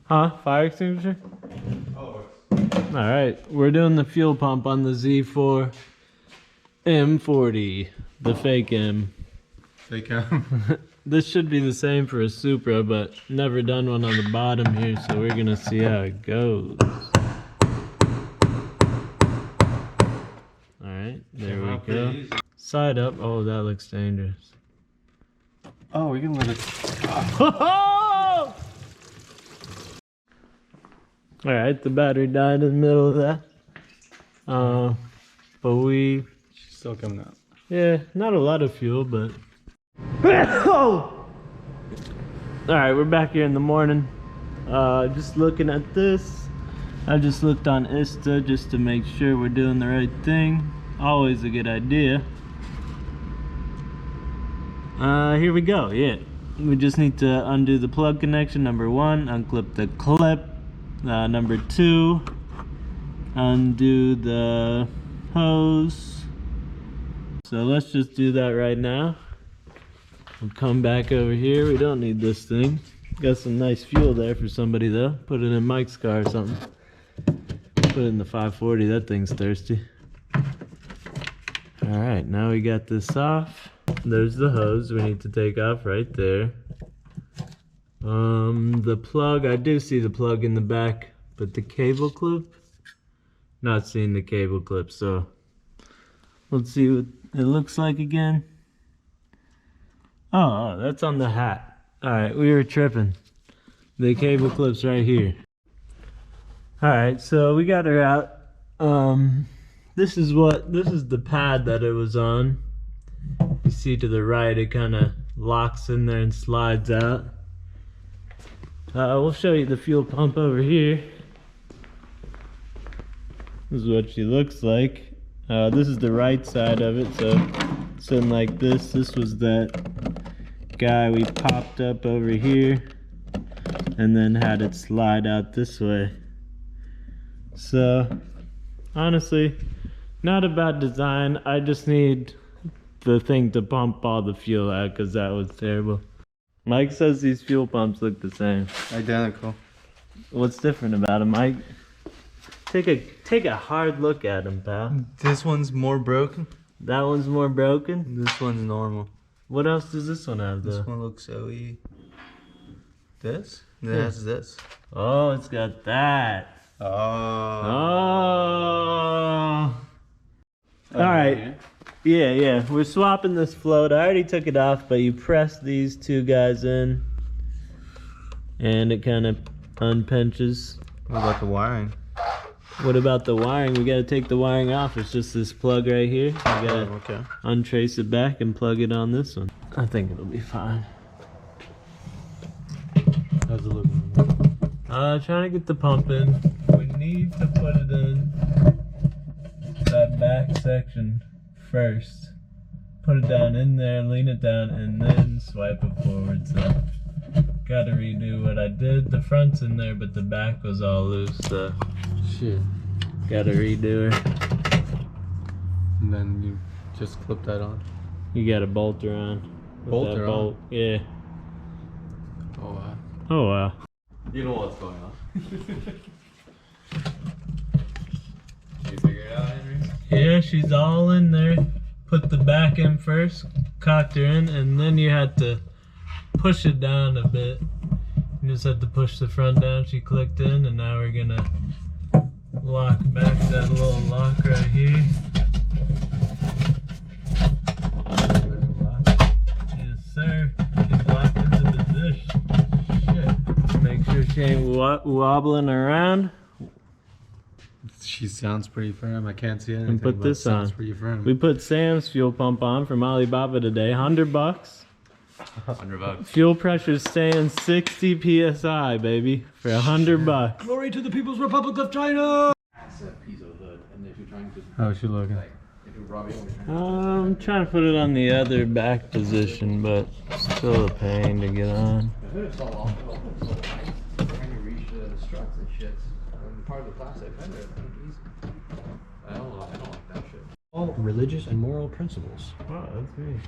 Huh? Fire extinguisher? Oh. Alright, we're doing the fuel pump on the Z4 M40, the fake M. Fake M? This should be the same for a Supra, but never done one on the bottom here, so we're gonna see how it goes. Alright, there we go. Side up. Oh, that looks dangerous. Oh, we can let it... Alright, the battery died in the middle of that. But She's still coming out. Yeah, not a lot of fuel, but... Alright, we're back here in the morning. Just looking at this. I just looked on Insta just to make sure we're doing the right thing. Always a good idea. Here we go, yeah. We just need to undo the plug connection, number 1, unclip the clip. Number 2, undo the hose. So let's just do that right now. We'll come back over here. We don't need this thing. Got some nice fuel there for somebody though. Put it in Mike's car or something. Put it in the 540, that thing's thirsty. Alright, now we got this off. There's the hose we need to take off right there. The plug, I do see the plug in the back, but the cable clip, not seeing the cable clip, so let's see what it looks like again. Oh, that's on the hat. Alright, we were tripping. The cable clip's right here. Alright, so we got her out. This is the pad that it was on. You see to the right, it kind of locks in there and slides out. We'll show you the fuel pump over here. This is what she looks like. This is the right side of it, so something like this. This was that guy we popped up over here and then had it slide out this way. So honestly, not a bad design. I just need the thing to pump all the fuel out because that was terrible. Mike says these fuel pumps look the same. Identical. What's different about them, Mike? Take a hard look at them, pal. This one's more broken. That one's more broken? This one's normal. What else does this one have, though? This one looks OE. This? And it has this. Oh, it's got that. Oh. Oh. Alright. Yeah, we're swapping this float. I already took it off, but you press these two guys in and it kind of unpinches. What about the wiring? What about the wiring? We gotta take the wiring off. It's just this plug right here. We gotta untrace it back and plug it on this one. I think it'll be fine. How's it looking? Trying to get the pump in. We need to put it in that back section first. Put it down in there, lean it down, and then swipe it forward. So gotta redo what I did. The front's in there, but the back was all loose, so shit. Gotta redo her. And then you just clip that on. You got a bolt her on. Bolt her on? Yeah. Oh wow. Oh wow. You know what's going on. You figure it out, Henry? Yeah, she's all in there. Put the back in first, cocked her in, and then you had to push it down a bit. You just had to push the front down. She clicked in, and now we're gonna lock back that little lock right here. Yes, sir. She's locked into the dish. Shit. Make sure she ain't wobbling around. She sounds pretty firm. I can't see anything. And put this sounds on. Pretty firm. We put Sam's fuel pump on from Alibaba today. $100. $100. Fuel pressure's staying 60 psi, baby, for $100. Glory to the People's Republic of China! How's she looking? I'm trying to put it on the other back position, but still a pain to get on. Trying to reach the struts and shit. Part of the plastic fender. I don't like that shit. All religious and moral principles. Wow, that's me.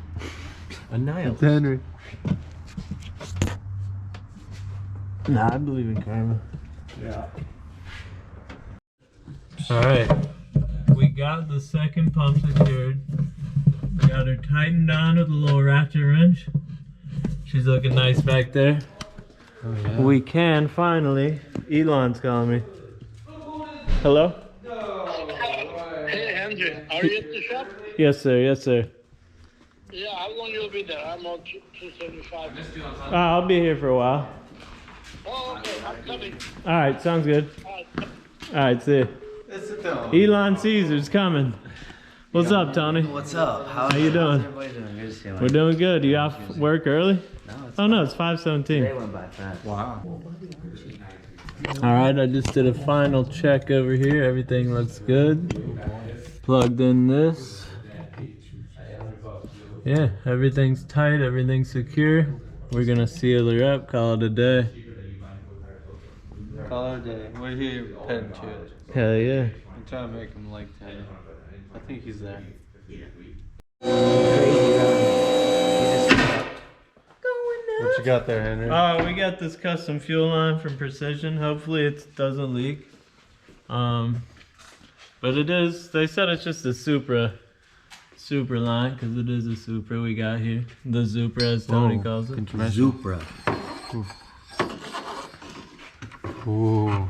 Annihilate. Henry. Nah, I believe in karma. Yeah. Alright. We got the second pump secured. We got her tightened down with a little ratchet wrench. She's looking nice back there. Oh, yeah. We can finally. Elon's calling me. Hello? Hey, Andrew, are you at the shop? Yes, sir. Yes, sir. Yeah, how long you'll be there? I'm on 275. I'll be here for a while. Oh, okay, I'm coming. Alright, sounds good. All right. Alright, see ya. Elon Caesar's coming. What's up, Tony? What's up? How you doing? How's everybody doing? Good to see you. We're doing good. You off work early? No, it's Oh no, it's 5:17. Today went by fast. Wow. Alright, I just did a final check over here. Everything looks good. Plugged in this. Yeah, everything's tight, everything's secure. We're gonna seal her up, call it a day. Call it a day. We're here petting to it. Hell yeah. I'm trying to make him like that. I think he's there. What you got there, Henry? We got this custom fuel line from Precision. Hopefully it doesn't leak. But it is, they said it's just a Supra line, because it is a Supra we got here. The Supra, as Tony calls it. Supra. Ooh.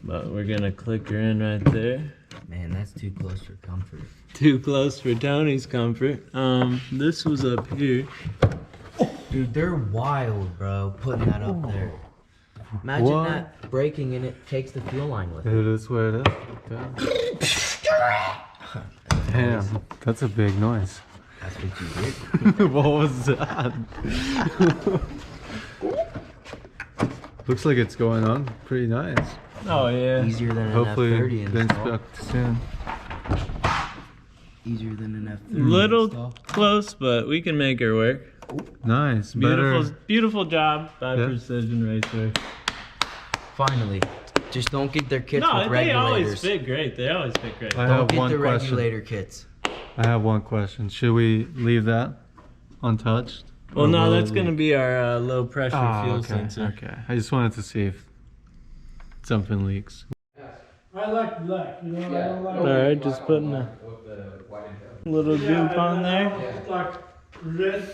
But we're gonna click her in right there. Man, that's too close for comfort. Too close for Tony's comfort. This was up here. Dude, they're wild, bro, putting that up there. Imagine What? that breaking and it takes the fuel line with it. It is what it is. Damn, that's a big noise. That's what you did. What was that? Looks like it's going on pretty nice. Oh yeah. Easier than an Hopefully, F30 the install. inspect soon. Easier than an F30 Little install. close, but we can make her work. Nice. Beautiful, Better. beautiful job by Yeah. Precision Racer. Finally. Just don't get their kits No, with they always regulators. fit great. They always fit great. I Don't have get one the question. regulator kits. I have one question. Should we leave that untouched? Well, Or no, will that's it gonna leak? be our low pressure fuel okay. sensor. Okay. I just wanted to see if something leaks. I like black, you know, I don't like All right, just putting a little goop on there. It's like red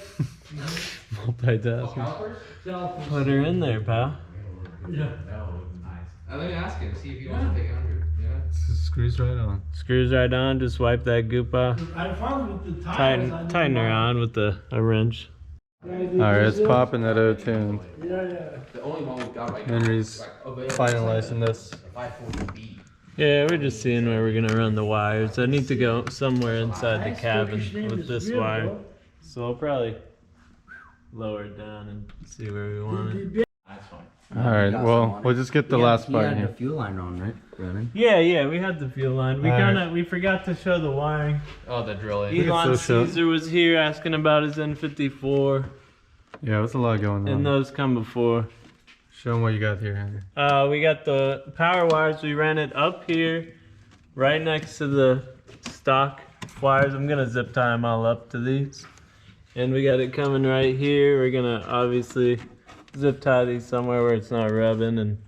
Multitasking. self. Put her in there, pal. Yeah. Let me ask him, see if he wants to take 100. Yeah. Screws right on. Screws right on. Just wipe that goop off. I found with the tires. Tighten her on with a wrench. Alright, it's popping that O-tune. Yeah. The only one we've got right now. Henry's finalizing this. 540B. Yeah, we're just seeing where we're gonna run the wires. I need to go somewhere inside the cabin with this wire. So I'll probably lower it down and see where we want it. That's fine. Alright, well, we'll just get the last part You had here. the fuel line on, right? Running. Yeah, we had the fuel line. We Alright. we forgot to show the wiring. Oh, the drill in. Elon so Caesar was here asking about his N54, Yeah, there's a lot going and on. those come before. Show them what you got here, Henry. We got the power wires. We ran it up here, right next to the stock wires. I'm gonna zip tie them all up to these. And we got it coming right here. We're gonna obviously zip tie these somewhere where it's not rubbing and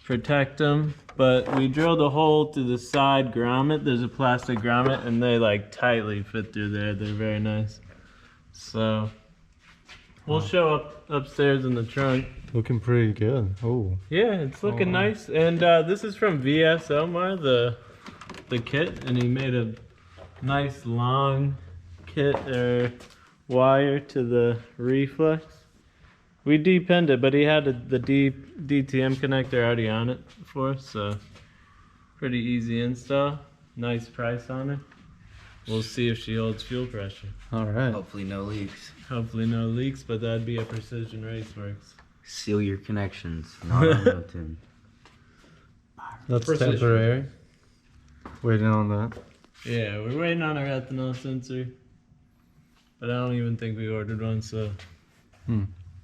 protect them. But we drilled a hole through the side grommet. There's a plastic grommet and they like tightly fit through there. They're very nice. So we'll show up upstairs in the trunk. Looking pretty good. Oh. Yeah, it's looking nice. And this is from VS Omar, the kit, and he made a nice long kit or wire to the reflex. We depinned it, but he had the DTM connector already on it for us, so pretty easy install. Nice price on it. We'll see if she holds fuel pressure. Alright. Hopefully no leaks. Hopefully no leaks, but that'd be a Precision Raceworks. Seal your connections. Not on no-tune. That's Precision. temporary. Waiting on that. Yeah, we're waiting on our ethanol sensor, but I don't even think we ordered one, so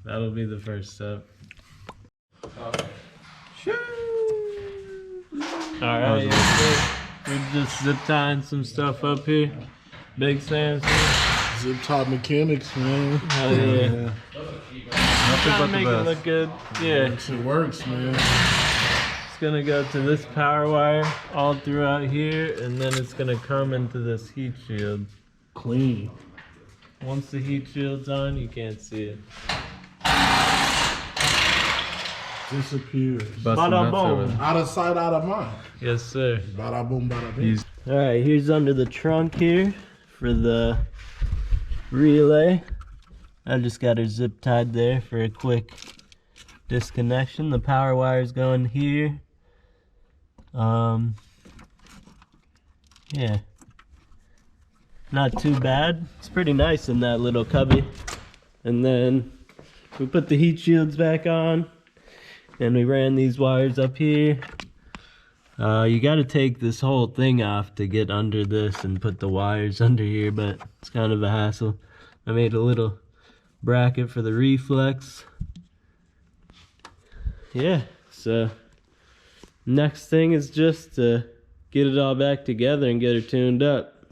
that'll be the first step. Alright, we're just zip tying some stuff up here. Big Sam's here. Zip top mechanics, man. Hell yeah. Trying to about make the it best. look good. Yeah. Shit works, man. It's gonna go to this power wire all throughout here, and then it's gonna come into this heat shield. Clean. Once the heat shield's on, you can't see it. Disappears. Busting Bada nuts over boom. there. Out of sight, out of mind. Yes, sir. Bada boom, bada bing. He's- Alright, here's under the trunk here for the relay. I just got her zip tied there for a quick disconnection. The power wire's going here. Yeah. Not too bad. It's pretty nice in that little cubby. And then we put the heat shields back on. And we ran these wires up here. You gotta take this whole thing off to get under this and put the wires under here, but it's kind of a hassle. I made a little bracket for the reflex. Yeah, so next thing is just to get it all back together and get her tuned up.